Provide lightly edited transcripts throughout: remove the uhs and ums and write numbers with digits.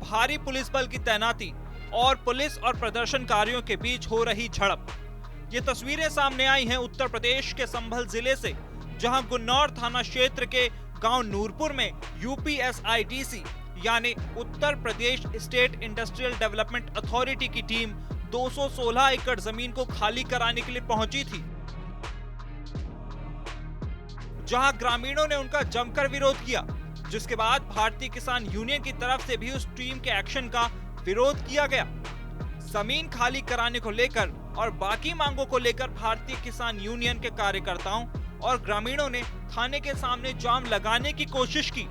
भारी पुलिस बल की तैनाती और पुलिस और प्रदर्शनकारियों के बीच हो रही झड़प। ये तस्वीरें सामने आई हैं उत्तर प्रदेश के संभल जिले से, जहां गुन्नौर थाना क्षेत्र के गांव नूरपुर में यूपीएसआईडीसी यानी Uttar Pradesh state industrial development authority की टीम 216 एकड़ जमीन को खाली कराने के लिए पहुंची थी, जहां ग्रामीणों ने उनका जमकर विरोध किया, जिसके बाद भारतीय किसान यूनियन की तरफ से भी उस टीम के एक्शन का विरोध किया गया। जमीन खाली कराने को लेकर और बाकी मांगों को लेकर भारतीय किसान यूनियन के कार्यकर्ताओं और ग्रामीणों ने थाने के सामने जाम लगाने की कोशिश की।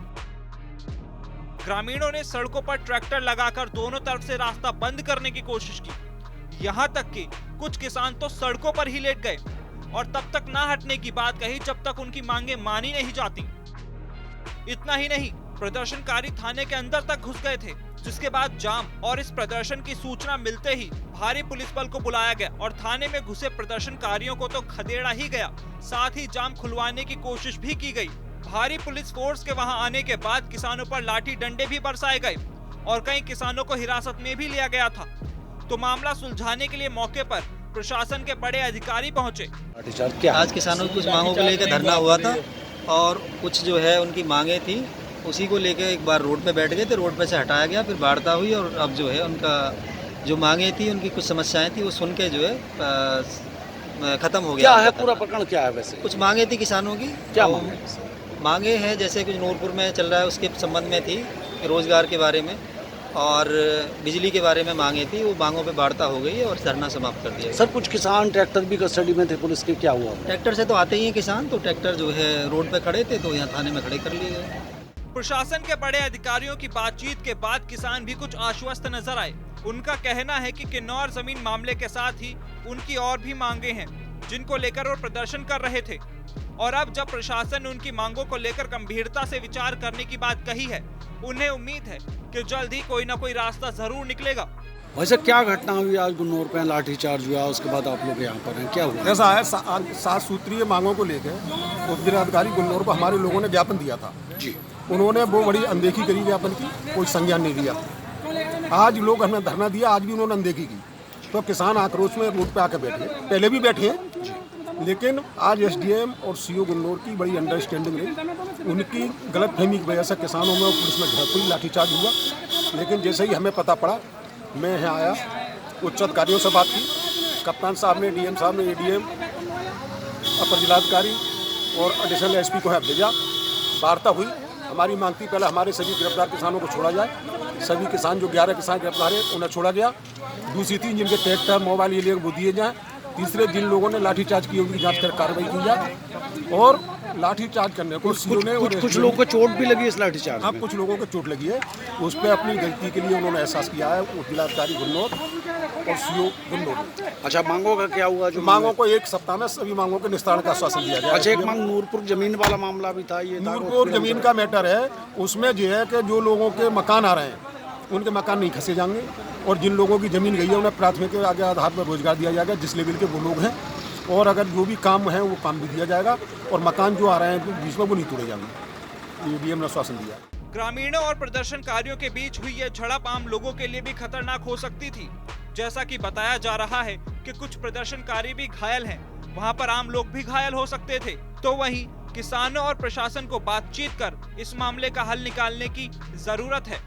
ग्रामीणों ने सड़कों पर ट्रैक्टर लगाकर दोनों तरफ से रास्ता बंद करने की कोशिश की। यहां तक कि कुछ किसान तो सड़कों पर ही लेट गए और तब तक ना हटने की बात कही जब तक उनकी मांगे मानी नहीं जाती। इतना ही नहीं, प्रदर्शनकारी थाने के अंदर तक घुस गए थे, जिसके बाद जाम और इस प्रदर्शन की सूचना मिलते ही भारी पुलिस बल को बुलाया गया और थाने में घुसे प्रदर्शनकारियों को तो खदेड़ा ही गया, साथ ही जाम खुलवाने की कोशिश भी की गई। भारी पुलिस फोर्स के वहां आने के बाद किसानों पर लाठी डंडे भी बरसाए गए और कई किसानों को हिरासत में भी लिया गया था। तो मामला सुलझाने के लिए मौके पर प्रशासन के बड़े अधिकारी पहुंचे। आज किसानों की कुछ मांगों को लेकर धरना हुआ था और कुछ जो है उनकी मांगे थी, उसी को लेकर एक बार रोड पे बैठ गए थे, रोड पे से हटाया गया, फिर वार्ता हुई और अब जो है उनका जो मांगे थी, उनकी कुछ समस्याएं थी, वो सुन के जो है खत्म हो गया। क्या है पूरा प्रकरण, क्या है वैसे? कुछ मांगे थी किसानों की। क्या मांगे हैं? जैसे कुछ नूरपुर में चल रहा है उसके संबंध में थी, रोजगार के बारे में और बिजली के बारे में मांगे थी। वो मांगों पे वार्ता हो गई है और धरना समाप्त कर दिया। सर कुछ किसान ट्रैक्टर भी कस्टडी में थे पुलिस के, क्या हुआ? ट्रैक्टर से तो आते ही हैं किसान, तो ट्रैक्टर जो है रोड पे खड़े थे तो यहाँ थाने में खड़े कर लिए गए। प्रशासन के बड़े अधिकारियों की बातचीत के बाद किसान भी कुछ आश्वस्त नजर आए। उनका कहना है कि किन्नौर जमीन मामले के साथ ही उनकी और भी मांगे हैं, जिनको लेकर वो प्रदर्शन कर रहे थे और अब जब प्रशासन ने उनकी मांगों को लेकर गंभीरता से विचार करने की बात कही है, उन्हें उम्मीद है कि जल्द ही कोई न कोई रास्ता जरूर निकलेगा। वैसे क्या घटना हुई आज गुन्नौर पे? लाठीचार्ज हुआ, उसके बाद आप लोग यहाँ पर हैं, क्या हुआ? ऐसा है, 7 सूत्रीय मांगों को लेकर उपजिलाधिकारी गुन्नौर को हमारे लोगों ने ज्ञापन दिया था जी। उन्होंने वो बड़ी अनदेखी करी ज्ञापन की, कोई संज्ञान नहीं लिया। आज लोग हमें धरना दिया, आज भी उन्होंने अनदेखी की, तो किसान आक्रोश में रोड पे आकर बैठे, पहले भी बैठे हैं, लेकिन आज एसडीएम और सीओ गुन्नौर की बड़ी अंडरस्टैंडिंग रही। उनकी गलतफहमी की वजह से किसानों में और पुलिस में झड़प हुई, लाठीचार्ज हुआ। लेकिन जैसे ही हमें पता पड़ा, मैं यहाँ आया, उच्च अधिकारियों से बात की, कप्तान साहब ने, डीएम साहब ने, एडीएम, अपर जिलाधिकारी और एडिशनल एसपी को यहाँ भेजा। वार्ता हुई, हमारी मांग थी पहले हमारे सभी गिरफ्तार किसानों को छोड़ा जाए। सभी किसान जो 11 किसान गिरफ्तार हैं उन्हें छोड़ा गया। दूसरी थी जिनके ट्रैक्टर मोबाइल ये लेकर वो दिए जाएँ। तीसरे जिन लोगों ने लाठीचार्ज की उनकी जांच कर कार्रवाई की जाए और लाठीचार्ज करने को कुछ लोगों को चोट भी लगी इस लाठीचार्ज। हाँ, कुछ लोगों को चोट लगी है, उस पर अपनी गलती के लिए उन्होंने एहसास किया है, जिलाधिकारी गुन्नौर और सीओ गुन्नौर। अच्छा, मांगों का क्या हुआ? जो मांगों को 1 सप्ताह में सभी मांगों के निस्तारण का आश्वासन दिया गया। अच्छा, एक मांग नूरपुर जमीन वाला मामला भी था। ये नूरपुर जमीन का मैटर है, उसमें जो है कि जो लोगों के मकान आ रहे हैं उनके मकान नहीं खसे जाएंगे और जिन लोगों की जमीन गई है उन्हें प्राथमिक आगे आधार पर रोजगार दिया जाएगा, जिस लेवल के वो लोग हैं, और अगर जो भी काम है वो काम भी दिया जाएगा और मकान जो आ रहे हैं बीच में वो नहीं तोड़े जाएंगे। डीएम ने आश्वासन दिया। ग्रामीणों और प्रदर्शनकारियों के बीच हुई यह झड़प आम लोगों के लिए भी खतरनाक हो सकती थी। जैसा कि बताया जा रहा है कि कुछ प्रदर्शनकारी भी घायल हैं, वहां पर आम लोग भी घायल हो सकते थे। तो वहीं किसानों और प्रशासन को बातचीत कर इस मामले का हल निकालने की जरूरत है।